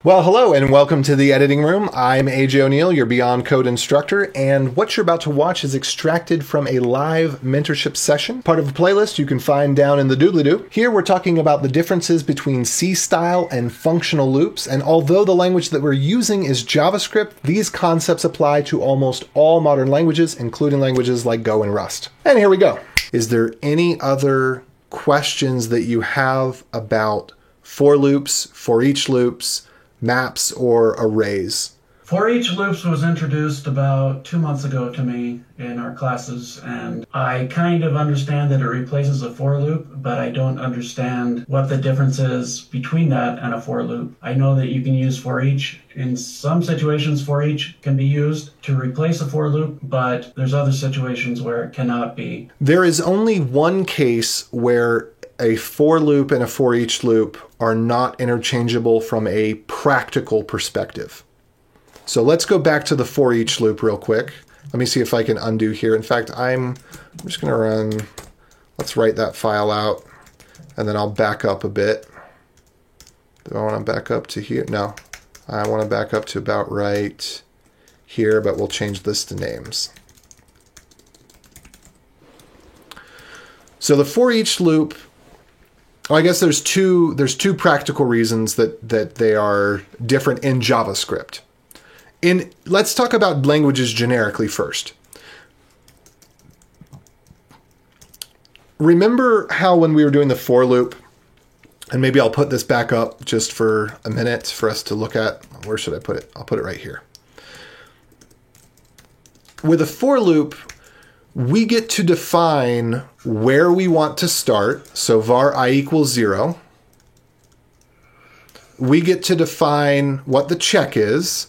Well, hello and welcome to the editing room. I'm AJ O'Neill, your Beyond Code instructor, and what you're about to watch is extracted from a live mentorship session, part of a playlist you can find down in the doobly-doo. Here we're talking about the differences between C-style and functional loops, and although the language that we're using is JavaScript, these concepts apply to almost all modern languages, including languages like Go and Rust. And here we go. Is there any other questions that you have about for loops, for each loops, maps, or arrays? For each loops was introduced about 2 months ago to me in our classes, and I kind of understand that it replaces a for loop, but I don't understand what the difference is between that and a for loop. I know that you can use for each. In some situations, for each can be used to replace a for loop, but there's other situations where it cannot be. There is only one case where a for loop and a for each loop are not interchangeable from a practical perspective. So let's go back to the for each loop real quick. Let me see if I can undo here. In fact, I'm just going to run, let's write that file out, and then I'll back up a bit. Do I want to back up to here? No, I want to back up to about right here, but we'll change this to names. So the for each loop, well, I guess there's two practical reasons that they are different in JavaScript. Let's talk about languages generically first. Remember how when we were doing the for loop, and maybe I'll put this back up just for a minute for us to look at. Where should I put it? I'll put it right here. With a for loop, we get to define where we want to start. So var I equals 0. We get to define what the check is.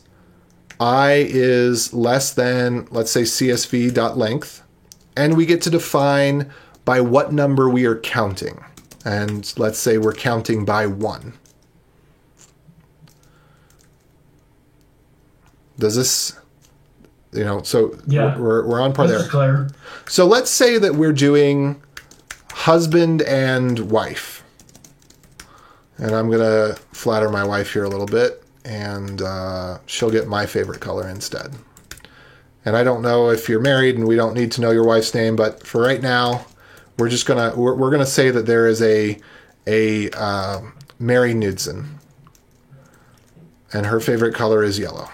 I is less than, let's say, CSV.length. And we get to define by what number we are counting. And let's say we're counting by 1. Does this... so yeah, we're on par there. This is clear. So let's say that we're doing husband and wife. And I'm going to flatter my wife here a little bit, and she'll get my favorite color instead. And I don't know if you're married, and we don't need to know your wife's name, but for right now, we're just we're gonna say that there is a Mary Knudsen, and her favorite color is yellow.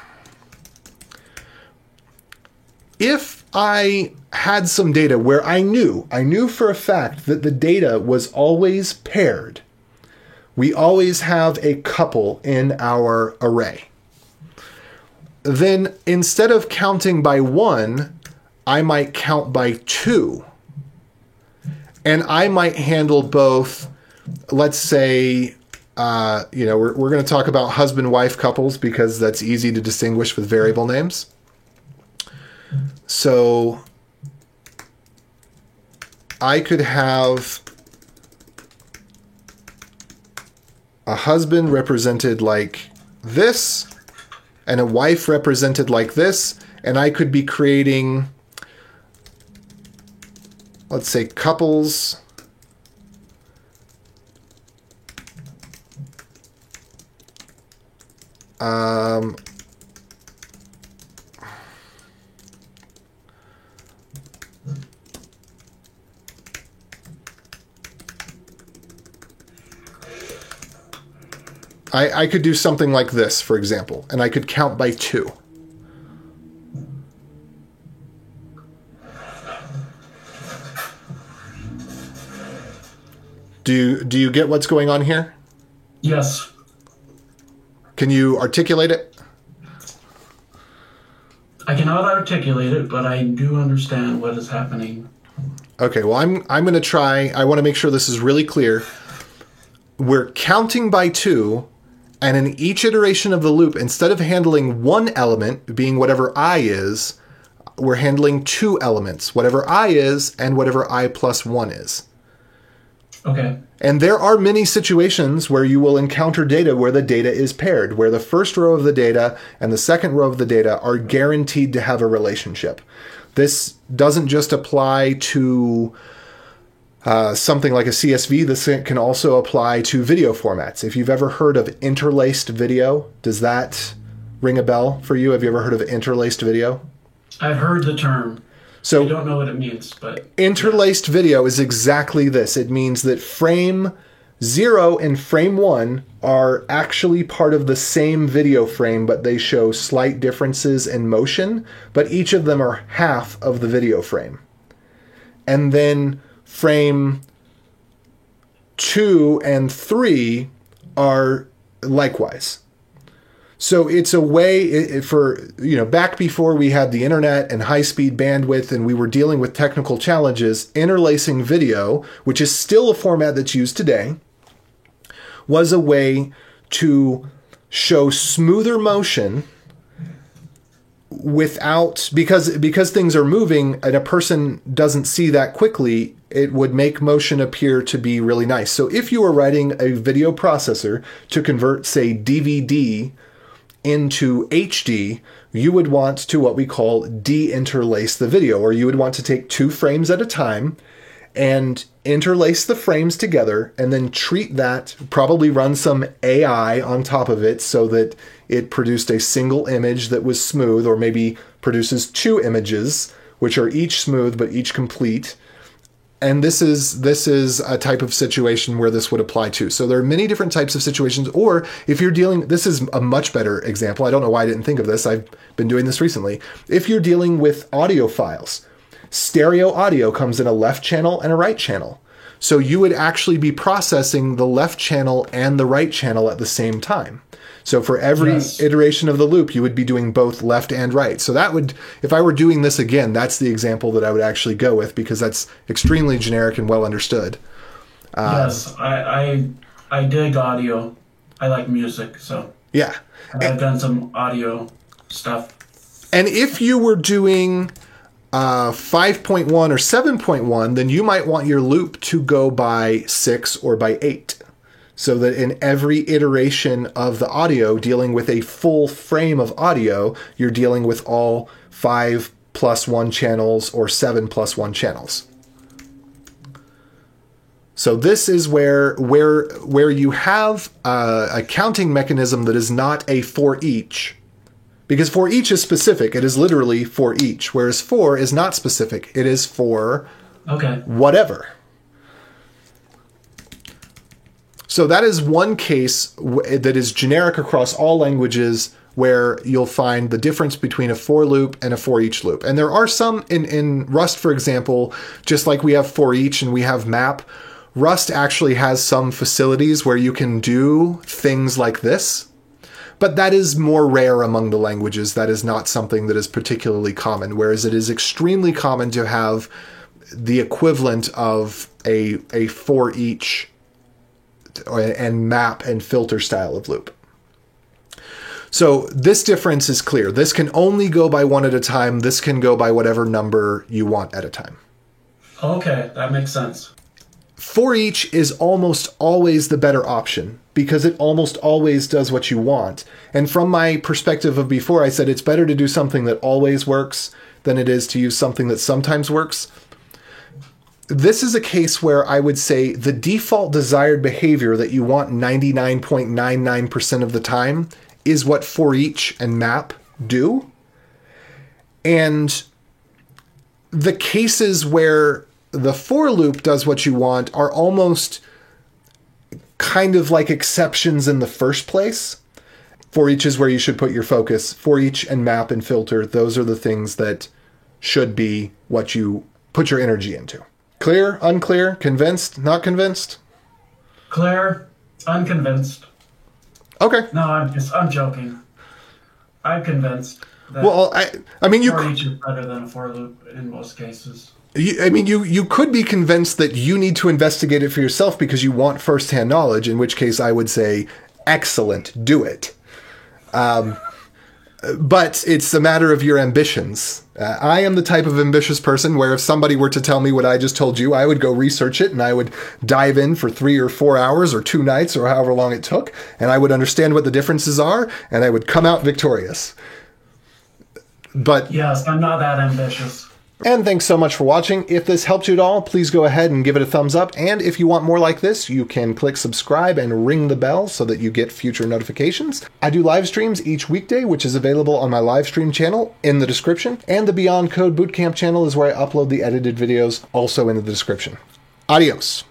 If I had some data where I knew for a fact that the data was always paired, we always have a couple in our array, then instead of counting by 1, I might count by 2. And I might handle both, let's say, we're going to talk about husband-wife couples because that's easy to distinguish with variable names. So I could have a husband represented like this and a wife represented like this, and I could be creating, let's say, couples I could do something like this, for example, and I could count by 2. Do you get what's going on here? Yes. Can you articulate it? I cannot articulate it, but I do understand what is happening. Okay, well, I'm going to try. I want to make sure this is really clear. We're counting by 2, and in each iteration of the loop, instead of handling one element, being whatever I is, we're handling 2 elements, whatever I is and whatever I plus 1 is. Okay. And there are many situations where you will encounter data where the data is paired, where the first row of the data and the second row of the data are guaranteed to have a relationship. This doesn't just apply to something like a CSV. This can also apply to video formats. If you've ever heard of interlaced video, does that ring a bell for you? Have you ever heard of interlaced video? I've heard the term. So I don't know what it means, but interlaced video is exactly this. It means that frame 0 and frame 1 are actually part of the same video frame, but they show slight differences in motion, but each of them are half of the video frame. And then frame 2 and 3 are likewise. So it's a way for, back before we had the internet and high-speed bandwidth and we were dealing with technical challenges, interlacing video, which is still a format that's used today, was a way to show smoother motion without, because things are moving and a person doesn't see that quickly, it would make motion appear to be really nice. So if you were writing a video processor to convert, say, DVD into HD, you would want to what we call de-interlace the video, or you would want to take 2 frames at a time and interlace the frames together and then treat that, probably run some AI on top of it so that it produced a single image that was smooth, or maybe produces 2 images, which are each smooth but each complete. And this is a type of situation where this would apply to. So there are many different types of situations. Or if you're dealing, this is a much better example. I don't know why I didn't think of this. I've been doing this recently. If you're dealing with audio files, stereo audio comes in a left channel and a right channel. So you would actually be processing the left channel and the right channel at the same time. So for every iteration of the loop, you would be doing both left and right. So that would, if I were doing this again, that's the example that I would actually go with, because that's extremely generic and well understood. Yes, I dig audio. I like music, so yeah, I've done some audio stuff. And if you were doing 5.1 or 7.1, then you might want your loop to go by 6 or by 8. So that in every iteration of the audio, dealing with a full frame of audio, you're dealing with all 5+1 channels or 7+1 channels. So this is where you have a counting mechanism that is not a for each. Because for each is specific. It is literally for each. Whereas for is not specific. It is for whatever. So that is one case that is generic across all languages, where you'll find the difference between a for loop and a for each loop. And there are some in Rust, for example, just like we have for each and we have map, Rust actually has some facilities where you can do things like this. But that is more rare among the languages. That is not something that is particularly common, whereas it is extremely common to have the equivalent of a for each and map and filter style of loop. So this difference is clear. This can only go by 1 at a time. This can go by whatever number you want at a time. Okay, that makes sense. For each is almost always the better option, because it almost always does what you want. And from my perspective of before, I said it's better to do something that always works than it is to use something that sometimes works. This is a case where I would say the default desired behavior that you want 99.99% of the time is what for each and map do. And the cases where the for loop does what you want are almost kind of like exceptions in the first place. For each is where you should put your focus. For each and map and filter, those are the things that should be what you put your energy into. Clear, unclear, convinced, not convinced? Clear, unconvinced. Okay. No, I'm joking. I'm convinced that well, I mean, you for each is better than a for loop in most cases. You could be convinced that you need to investigate it for yourself because you want firsthand knowledge, in which case I would say, excellent, do it. But it's a matter of your ambitions. I am the type of ambitious person where if somebody were to tell me what I just told you, I would go research it and I would dive in for 3 or 4 hours or 2 nights or however long it took, and I would understand what the differences are, and I would come out victorious. But yes, I'm not that ambitious. And thanks so much for watching. If this helped you at all, please go ahead and give it a thumbs up. And if you want more like this, you can click subscribe and ring the bell so that you get future notifications. I do live streams each weekday, which is available on my live stream channel in the description. And the Beyond Code Bootcamp channel is where I upload the edited videos, also in the description. Adios.